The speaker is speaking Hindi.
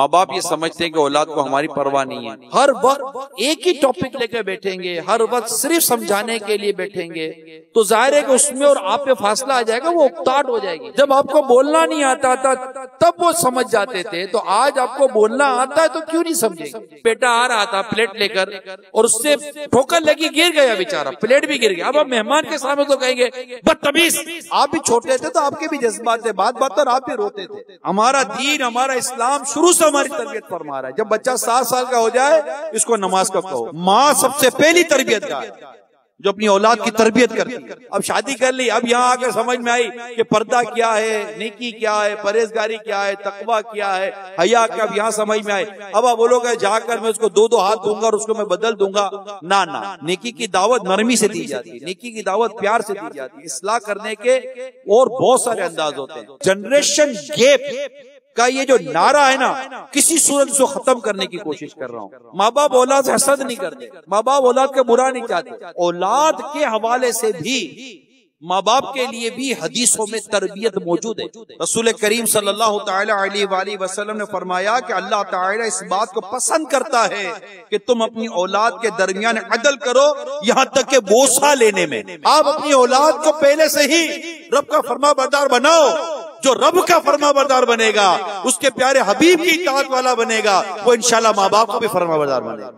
माँ बाप ये समझते हैं कि औलाद को हमारी परवाह नहीं है, हर वक्त एक ही टॉपिक लेकर बैठेंगे, हर वक्त सिर्फ समझाने के लिए बैठेंगे, तो जाहिर है कि उसमें और आप पे फासला आ जाएगा, वो उकताहट हो जाएगी। जब आपको बोलना नहीं आता था तब वो समझ जाते थे, तो आज आपको बोलना आता है तो क्यों नहीं समझेंगे। बेटा आ रहा था प्लेट लेकर और उससे ठोकर लगी, गिर गया बेचारा, प्लेट भी गिर गया। अब आप मेहमान के सामने तो कहेंगे बदतमीज। आप भी छोटे थे तो आपके भी जज्बात थे, बात बात पर आप भी रोते थे। हमारा दीन, हमारा इस्लाम शुरू से हमारी तरबियत फरमा रहा है। जब बच्चा 7 साल का हो जाए इसको नमाज का कहो। माँ सबसे पहली तरबियत का जो अपनी औलाद की तरबियत करती है। अब शादी कर ली, अब यहाँ आकर समझ में आई कि पर्दा क्या है, नेकी क्या है, परहेजगारी क्या है, तकवा क्या है, हया क्या, अब यहाँ समझ में आए। अब आप बोलोगे जाकर मैं उसको 2-2 हाथ दूंगा और उसको मैं बदल दूंगा, ना ना। नेकी की दावत नरमी से दी जाती है, नेकी की दावत प्यार से दी जाती है। इस्लाह करने के और बहुत सारे अंदाज होते हैं। जनरेशन गैप का ये जो नारा है ना, किसी सूरत से खत्म करने की कोशिश कर रहा हूँ। माँ बाप औलाद से हसद नहीं करते, माँ बाप औलाद का बुरा नहीं चाहते। औलाद के हवाले से भी माँ बाप के लिए भी हदीसों में तरबियत मौजूद है। रसूल करीम सल्लल्लाहु ताला अलैहि वसल्लम ने फरमाया कि अल्लाह ताला इस बात को पसंद करता है कि तुम अपनी औलाद के दरमियान अदल करो, यहाँ तक के बोसा लेने में। आप अपनी औलाद को पहले से ही रब का फरमाबरदार बनाओ। जो रब का फरमाबरदार बनेगा, उसके प्यारे हबीब की इताअत वाला बनेगा, वो इंशाल्लाह माँ बाप को भी फरमाबरदार बनेगा।